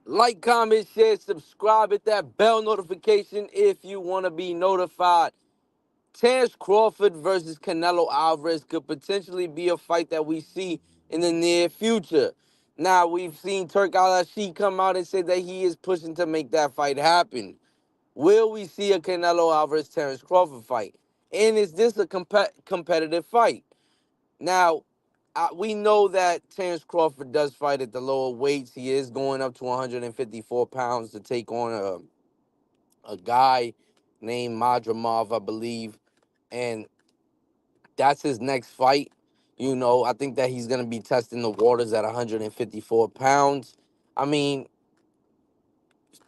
Like, comment, share, subscribe, hit that bell notification if you want to be notified. Terence Crawford versus Canelo Alvarez could potentially be a fight that we see in the near future. Now, we've seen Turk Al-Sheikh come out and say that he is pushing to make that fight happen. Will we see a Canelo Alvarez Terence Crawford fight? And is this a competitive fight? Now, we know that Terence Crawford does fight at the lower weights. He is going up to 154 pounds to take on a guy named Madramov, I believe. And that's his next fight. I think that he's going to be testing the waters at 154 pounds. I mean,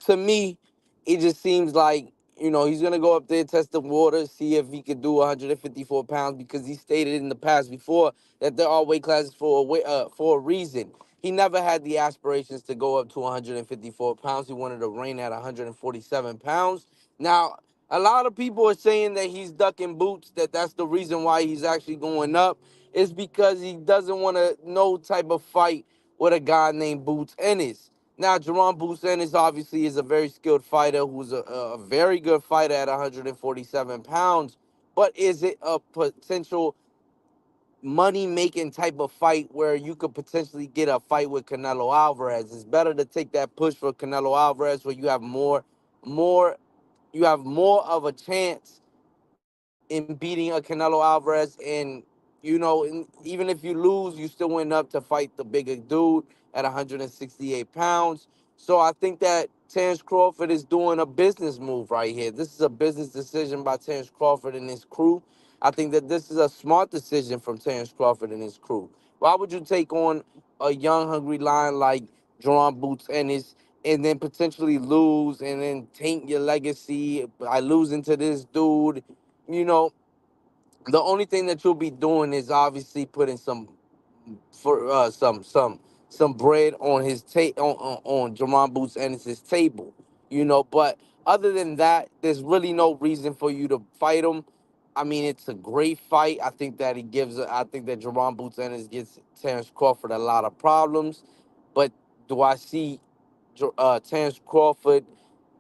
to me, it just seems like, he's going to go up there, test the waters, see if he could do 154 pounds because he stated in the past before that there are weight classes for a reason. He never had the aspirations to go up to 154 pounds. He wanted to reign at 147 pounds. Now, a lot of people are saying that he's ducking boots, that's the reason why he's actually going up. It's because he doesn't want to no type of fight with a guy named Boots Ennis. Now, Jerome Boots Ennis obviously is a very skilled fighter who's a very good fighter at 147 pounds. But is it a potential money making type of fight where you could potentially get a fight with Canelo Alvarez? It's better to take that push for Canelo Alvarez where more, you have more of a chance in beating a Canelo Alvarez. And, even if you lose, you still went up to fight the bigger dude at 168 pounds. So I think that Terence Crawford is doing a business move right here. This is a business decision by Terence Crawford and his crew. I think that this is a smart decision from Terence Crawford and his crew. Why would you take on a young, hungry lion like Jerome Boots Ennis and then potentially lose and then taint your legacy by losing to this dude? You know, the only thing that you'll be doing is obviously putting some bread on his on Jerron Boots Ennis' table, But other than that, there's really no reason for you to fight him. I mean, it's a great fight. I think that Jerron Boots Ennis gets Terence Crawford a lot of problems, but do I see Terence Crawford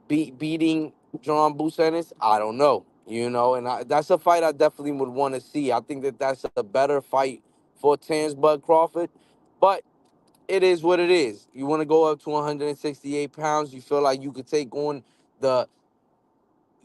beating John Buchanan? I don't know, and that's a fight I definitely would want to see. I think that that's a better fight for Terence Bud Crawford, but it is what it is. You want to go up to 168 pounds. You feel like you could take on the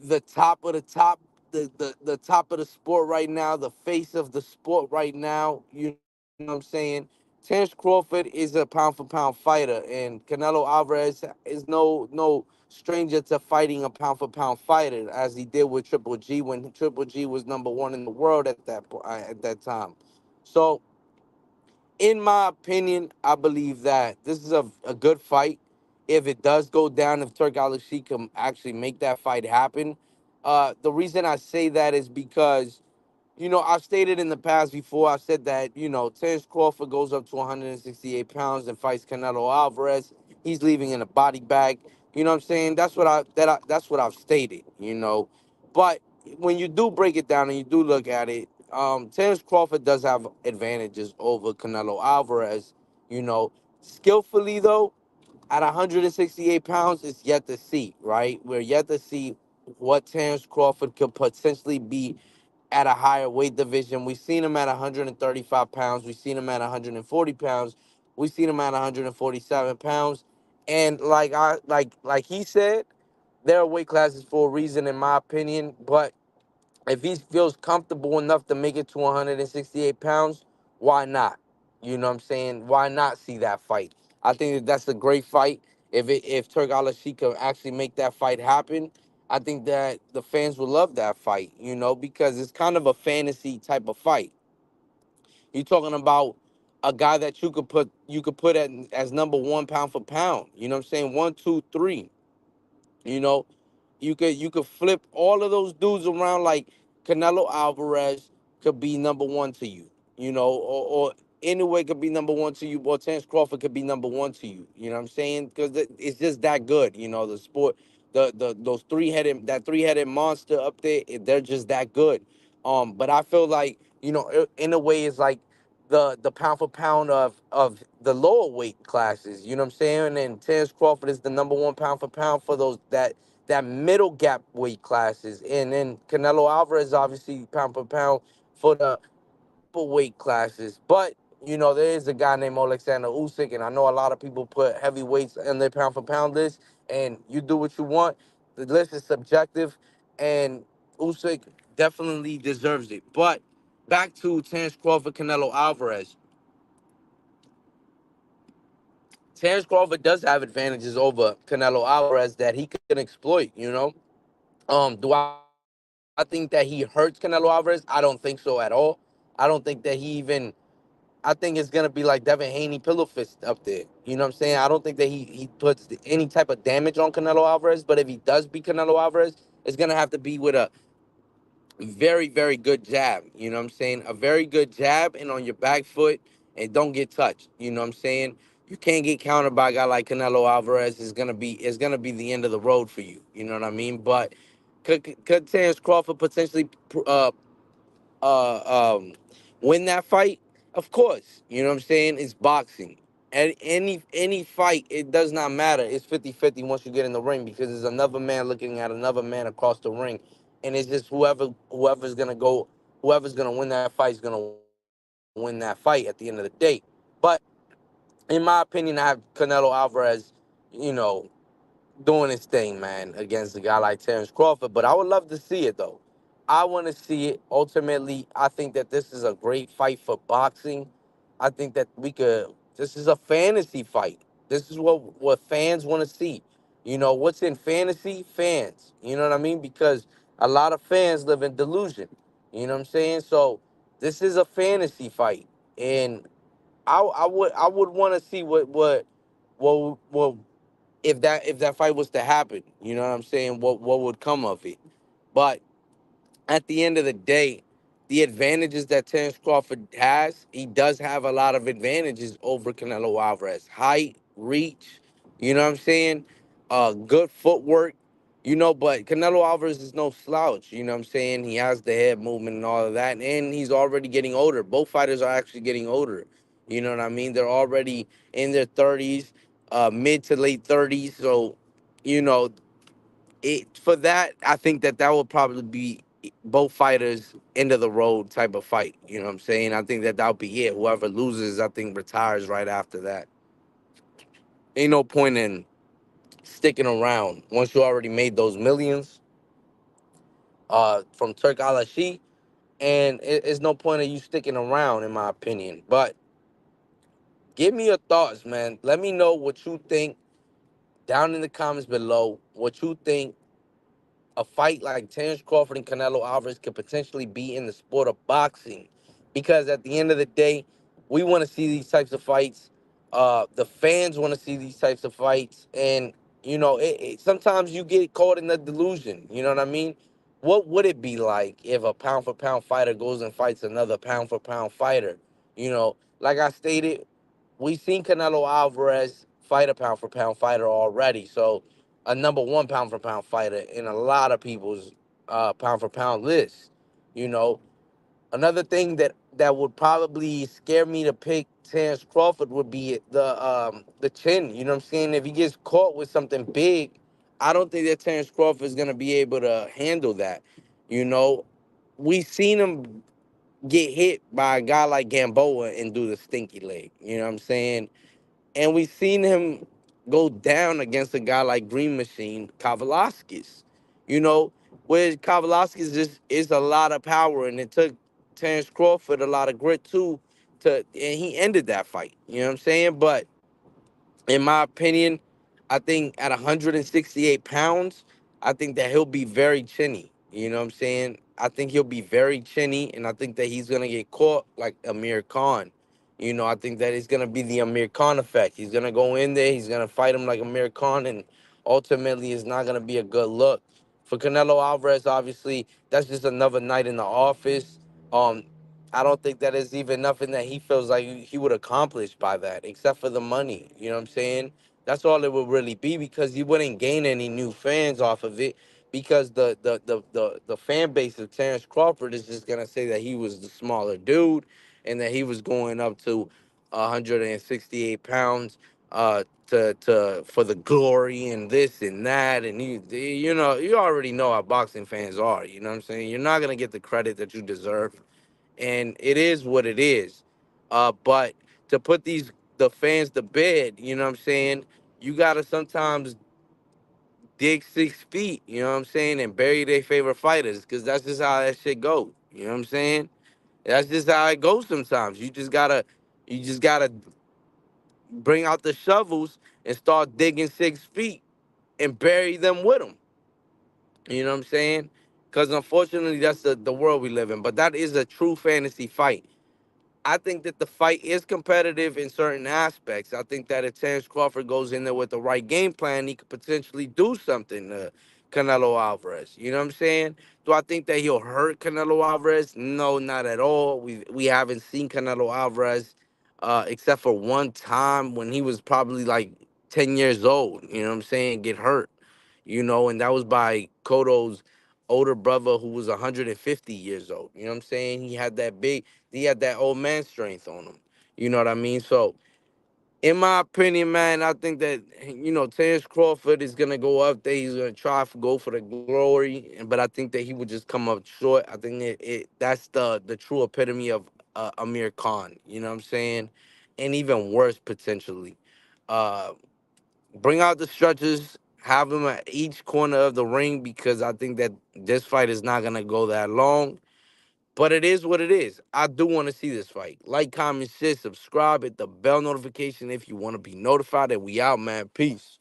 the top of the top, the top of the sport right now, the face of the sport right now. You know what I'm saying? Terence Crawford is a pound for pound fighter, and Canelo Alvarez is no stranger to fighting a pound for pound fighter, as he did with Triple G when Triple G was number 1 in the world at that time. So in my opinion, I believe that this is a good fight. If it does go down, if Turk Al-Sheikh can actually make that fight happen, the reason I say that is because I've stated in the past before. I've said that Terence Crawford goes up to 168 pounds and fights Canelo Alvarez. He's leaving in a body bag. You know what I'm saying? That's what I've stated. But when you do break it down and you do look at it, Terence Crawford does have advantages over Canelo Alvarez. You know, skillfully though, at 168 pounds, it's yet to see. Right? We're yet to see what Terence Crawford could potentially be at a higher weight division. We've seen him at 135 pounds. We've seen him at 140 pounds. We've seen him at 147 pounds. And like he said, there are weight classes for a reason, in my opinion. But if he feels comfortable enough to make it to 168 pounds, why not? You know what I'm saying? Why not see that fight? I think that's a great fight. If Turk Al-Sheikh can actually make that fight happen, I think that the fans will love that fight, because it's kind of a fantasy type of fight. You're talking about a guy that you could put as number 1 pound for pound. You know what I'm saying? One, two, three. You know, you could flip all of those dudes around like Canelo Alvarez could be number 1 to you, or anyway could be number 1 to you, or Terence Crawford could be number 1 to you. You know what I'm saying? Because it's just that good. The sport, those three-headed monster up there, they're just that good. But I feel like in a way it's like the pound for pound of the lower weight classes. You know what I'm saying? And Terence Crawford is the number one pound for pound for those that middle gap weight classes. And then Canelo Alvarez obviously pound for pound for the upper weight classes. But there is a guy named Alexander Usyk, and I know a lot of people put heavyweights in their pound for pound list, and you do what you want. The list is subjective, and Usyk definitely deserves it. But back to Terence Crawford, Canelo Alvarez. Terence Crawford does have advantages over Canelo Alvarez that he can exploit. Do I think that he hurts Canelo Alvarez? I don't think so at all. I don't think that he even. I think it's gonna be like Devin Haney pillow fist up there. You know what I'm saying? I don't think that he puts any type of damage on Canelo Alvarez. But if he does beat Canelo Alvarez, it's gonna have to be with a very, very good jab. You know what I'm saying? A very good jab and on your back foot and don't get touched. You know what I'm saying? You can't get countered by a guy like Canelo Alvarez. It's gonna be the end of the road for you. You know what I mean? But could Terence Crawford potentially uh, win that fight? Of course. You know what I'm saying? It's boxing. And any fight, it does not matter. It's 50-50 once you get in the ring because there's another man looking at another man across the ring. And it's just whoever's gonna win that fight is gonna win that fight at the end of the day. But in my opinion, I have Canelo Alvarez, you know, doing his thing, man, against a guy like Terence Crawford. But I would love to see it though. I want to see it. Ultimately, I think that this is a great fight for boxing. I think that we could. This is a fantasy fight. This is what fans want to see. What's in fantasy? Fans. You know what I mean? Because a lot of fans live in delusion. You know what I'm saying? So this is a fantasy fight, and I would want to see what if that fight was to happen. You know what I'm saying? What would come of it? But at the end of the day, the advantages that Terence Crawford has, he does have a lot of advantages over Canelo Alvarez. Height, reach, you know what I'm saying? Good footwork, but Canelo Alvarez is no slouch, you know what I'm saying? He has the head movement and all of that, and he's already getting older. Both fighters are actually getting older. You know what I mean? They're already in their 30s, mid to late 30s. So, you know, for that, I think that would probably be both fighters end of the road type of fight. You know what I'm saying? I think that that'll be it. Whoever loses, I think retires right after that. Ain't no point in sticking around once you already made those millions from Turk Alashi, and it's no point in you sticking around, in my opinion. But give me your thoughts, man. Let me know what you think down in the comments below. What you think a fight like Terence Crawford and Canelo Alvarez could potentially be in the sport of boxing. Because at the end of the day, we want to see these types of fights. The fans want to see these types of fights. And, sometimes you get caught in the delusion. You know what I mean? What would it be like if a pound for pound fighter goes and fights another pound for pound fighter? Like I stated, we've seen Canelo Alvarez fight a pound for pound fighter already. So a number one pound for pound fighter in a lot of people's pound for pound list. You know, Another thing that would probably scare me to pick Terence Crawford would be the chin. You know what I'm saying? If he gets caught with something big, I don't think that Terence Crawford is gonna be able to handle that. You know, we seen him get hit by a guy like Gamboa and do the stinky leg. You know what I'm saying? And we've seen him go down against a guy like Green Machine Kavalaskis. You know, where Kavalaskis just is a lot of power, and it took Terence Crawford a lot of grit too and he ended that fight. You know what I'm saying? But in my opinion, I think at 168 pounds, I think that he'll be very chinny. You know what I'm saying? I think he'll be very chinny, and I think that he's gonna get caught like Amir Khan. I think that it's gonna be the Amir Khan effect. He's gonna go in there, he's gonna fight him like Amir Khan, and ultimately, it's not gonna be a good look for Canelo Alvarez. Obviously, that's just another night in the office. Um, I don't think that is even nothing that he feels like he would accomplish by that, except for the money. You know what I'm saying? That's all it would really be because he wouldn't gain any new fans off of it because the fan base of Terence Crawford is just gonna say that he was the smaller dude and that he was going up to 168 pounds to for the glory and this and that. And you know, you already know how boxing fans are. You know what I'm saying? You're not gonna get the credit that you deserve, and it is what it is. But to put the fans to bed, you know what I'm saying? You gotta sometimes dig 6 feet, you know what I'm saying, and bury their favorite fighters, because that's just how that shit goes. You know what I'm saying? That's just how it goes sometimes. You just gotta bring out the shovels and start digging 6 feet and bury them with them. You know what I'm saying? Because unfortunately, that's the world we live in. But that is a true fantasy fight. I think that the fight is competitive in certain aspects. I think that if Terence Crawford goes in there with the right game plan, he could potentially do something to Canelo Alvarez. You know what I'm saying? Do I think that he'll hurt Canelo Alvarez? No, not at all. We haven't seen Canelo Alvarez except for one time when he was probably like 10 years old. You know what I'm saying? Get hurt. You know, and that was by Cotto's older brother who was 150 years old. You know what I'm saying? He had that old man strength on him. You know what I mean? So, in my opinion, man, I think that Terence Crawford is gonna go up there. He's gonna try to go for the glory, but I think that he would just come up short. I think that's the true epitome of Amir Khan. You know what I'm saying? And even worse potentially. Uh, Bring out the stretchers. Have them at each corner of the ring because I think that this fight is not gonna go that long. But it is what it is. I do want to see this fight. Like, comment, share, subscribe, hit the bell notification if you want to be notified. And we out, man. Peace.